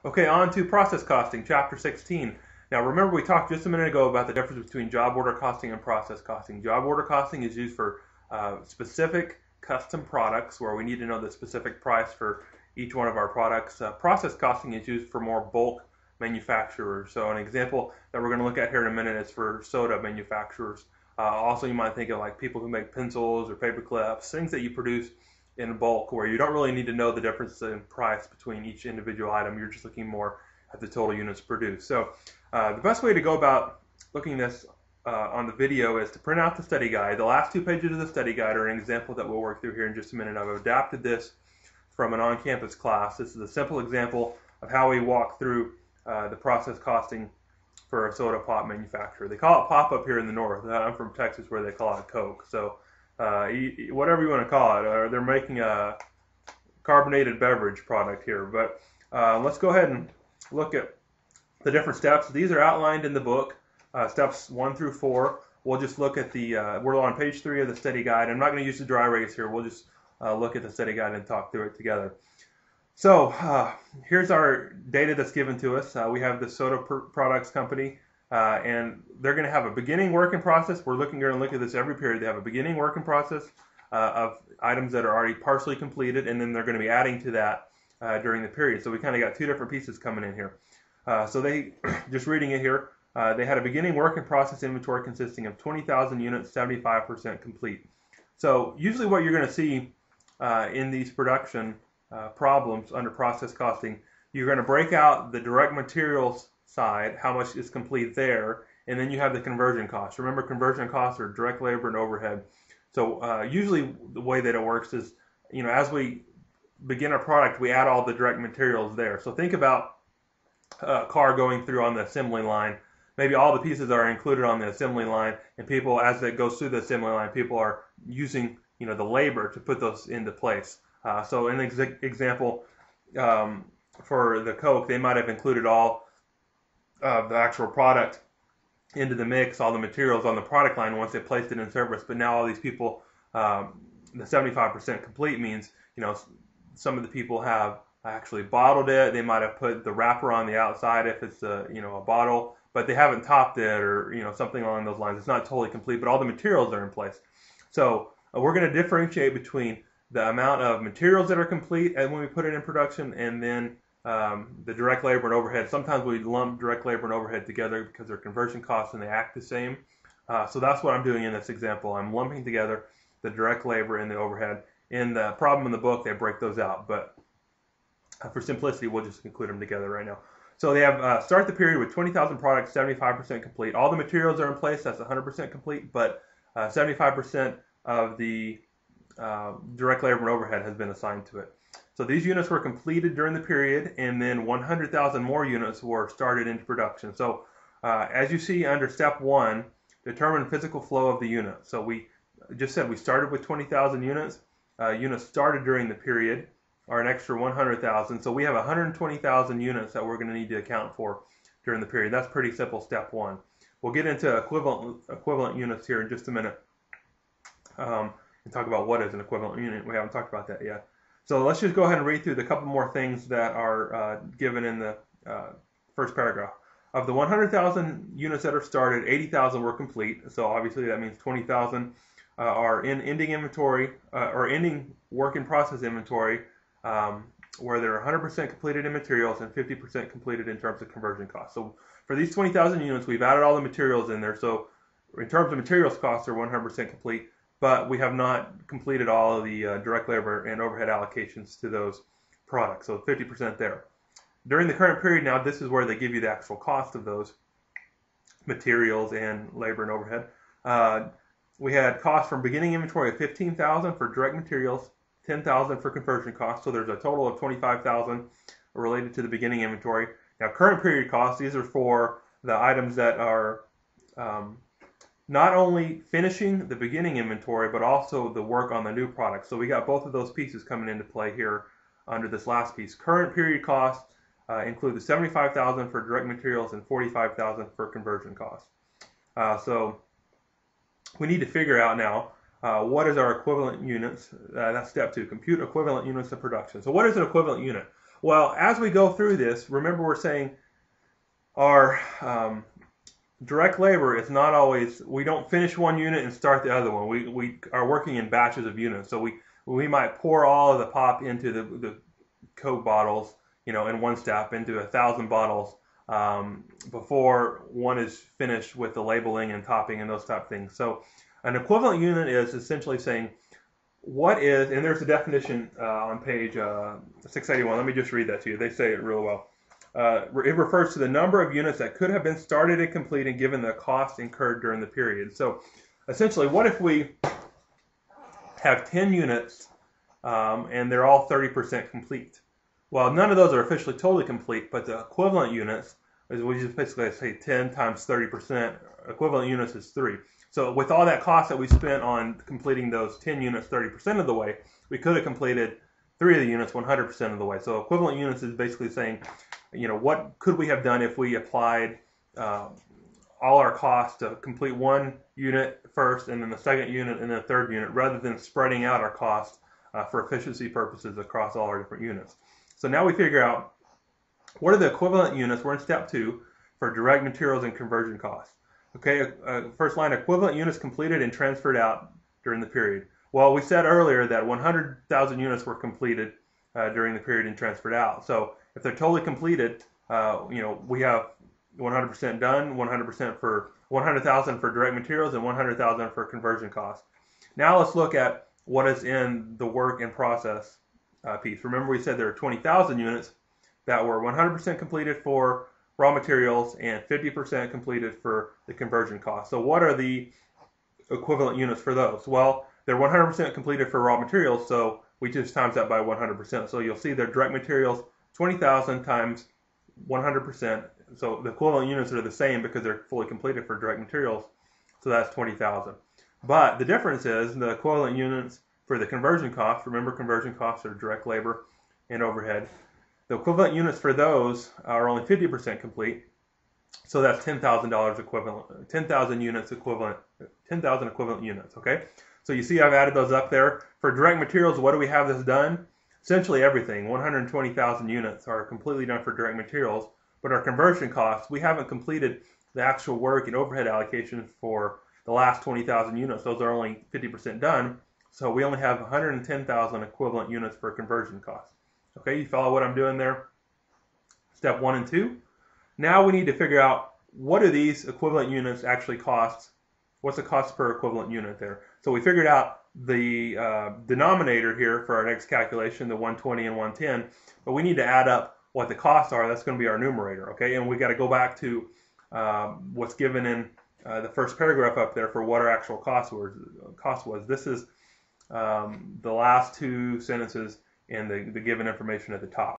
Okay, on to process costing, chapter 16. Now remember we talked just a minute ago about the difference between job order costing and process costing. Job order costing is used for specific custom products where we need to know the specific price for each one of our products. Process costing is used for more bulk manufacturers. So an example that we're going to look at here in a minute is for soda manufacturers. Also you might think of like people who make pencils or paper clips, things that you produce in bulk where you don't really need to know the difference in price between each individual item. You're just looking more at the total units produced. So the best way to go about looking this on the video is to print out the study guide. The last 2 pages of the study guide are an example that we'll work through here in just a minute. I've adapted this from an on-campus class. This is a simple example of how we walk through the process costing for a soda pop manufacturer. They call it pop up here in the north. I'm from Texas where they call it Coke. So whatever you want to call it, they're making a carbonated beverage product here. But let's go ahead and look at the different steps. These are outlined in the book, steps 1 through 4. We'll just look at we're on page 3 of the study guide. I'm not going to use the dry erase here. We'll just look at the study guide and talk through it together. So here's our data that's given to us. We have the soda products company. And they're going to have a beginning working process. We're going to look at this every period. They have a beginning working process of items that are already partially completed, and then they're going to be adding to that during the period. So we kind of got 2 different pieces coming in here. So they, just reading it here, they had a beginning working process inventory consisting of 20,000 units, 75% complete. So usually what you're going to see in these production problems under process costing, you're going to break out the direct materials side, how much is complete there, and then you have the conversion costs. Remember, conversion costs are direct labor and overhead. So usually the way that it works is, as we begin a product, we add all the direct materials there. So think about a car going through on the assembly line. Maybe all the pieces are included on the assembly line, and people, as it goes through the assembly line, people are using the labor to put those into place. So in an example, for the Coke, they might have included all of the actual product into the mix, all the materials on the product line once they placed it in service. But now all these people, the 75% complete means, some of the people have actually bottled it. They might have put the wrapper on the outside if it's a bottle, but they haven't topped it or something along those lines. It's not totally complete, but all the materials are in place. So we're going to differentiate between the amount of materials that are complete and when we put it in production, and then the direct labor and overhead. Sometimes we lump direct labor and overhead together because they're conversion costs and they act the same. So that's what I'm doing in this example. I'm lumping together the direct labor and the overhead. In the problem in the book, they break those out, but for simplicity, we'll just include them together right now. So they have start the period with 20,000 products, 75% complete. All the materials are in place. That's 100% complete, but 75% of the direct labor and overhead has been assigned to it. So these units were completed during the period, and then 100,000 more units were started into production. So as you see under step 1, determine physical flow of the unit. So we just said we started with 20,000 units. Units started during the period are an extra 100,000. So we have 120,000 units that we're going to need to account for during the period. That's pretty simple, step 1. We'll get into equivalent units here in just a minute and talk about what is an equivalent unit. We haven't talked about that yet. So let's just go ahead and read through the couple more things that are given in the first paragraph. Of the 100,000 units that are started, 80,000 were complete. So obviously that means 20,000 are in ending inventory or ending work in process inventory, where they're 100% completed in materials and 50% completed in terms of conversion costs. So for these 20,000 units, we've added all the materials in there. So in terms of materials costs, they're 100% complete. But we have not completed all of the direct labor and overhead allocations to those products, so 50% there. During the current period now, this is where they give you the actual cost of those materials and labor and overhead. We had costs from beginning inventory of 15,000 for direct materials, 10,000 for conversion costs, so there's a total of 25,000 related to the beginning inventory. Now current period costs, these are for the items that are not only finishing the beginning inventory, but also the work on the new product. So we got both of those pieces coming into play here under this last piece. Current period costs include the 75,000 for direct materials and 45,000 for conversion costs. So we need to figure out now what is our equivalent units. That's step 2, compute equivalent units of production. So what is an equivalent unit? Well, as we go through this, remember we're saying our direct labor is not always, we don't finish one unit and start the other one. We are working in batches of units. So we might pour all of the pop into the Coke bottles, in one step, into 1,000 bottles before one is finished with the labeling and topping and those type of things. So an equivalent unit is essentially saying what is, and there's a definition on page 681. Let me just read that to you. They say it real well. It refers to the number of units that could have been started and completed given the cost incurred during the period. So essentially, what if we have 10 units and they're all 30% complete? Well, none of those are officially totally complete, but the equivalent units, is we just basically say 10 times 30%, equivalent units is 3. So with all that cost that we spent on completing those 10 units 30% of the way, we could have completed 3 of the units 100% of the way. So equivalent units is basically saying, what could we have done if we applied all our costs to complete one unit first, and then the second unit, and then the third unit, rather than spreading out our cost for efficiency purposes across all our different units. So now we figure out what are the equivalent units. We're in step 2 for direct materials and conversion costs. Okay, first line, equivalent units completed and transferred out during the period. Well, we said earlier that 100,000 units were completed during the period and transferred out. So if they're totally completed, we have 100% done, 100% for 100,000 for direct materials and 100,000 for conversion costs. Now let's look at what is in the work in process piece. Remember we said there are 20,000 units that were 100% completed for raw materials and 50% completed for the conversion cost. So what are the equivalent units for those? Well, they're 100% completed for raw materials, so we just times that by 100%. So you'll see their direct materials, 20,000 times 100%. So the equivalent units are the same because they're fully completed for direct materials. So that's 20,000. But the difference is the equivalent units for the conversion costs. Remember, conversion costs are direct labor and overhead. The equivalent units for those are only 50% complete. So that's $10,000 equivalent, 10,000 units equivalent, 10,000 equivalent units, okay? So you see I've added those up there. For direct materials, what do we have this done? Essentially everything. 120,000 units are completely done for direct materials. But our conversion costs, we haven't completed the actual work and overhead allocations for the last 20,000 units. Those are only 50% done. So we only have 110,000 equivalent units for conversion costs. Okay, you follow what I'm doing there? Step 1 and 2. Now we need to figure out what do these equivalent units actually cost. What's the cost per equivalent unit there? So we figured out the denominator here for our next calculation, the 120 and 110, but we need to add up what the costs are. That's going to be our numerator, okay? And we got to go back to what's given in the first paragraph up there for what our actual cost was. This is the last 2 sentences and the given information at the top.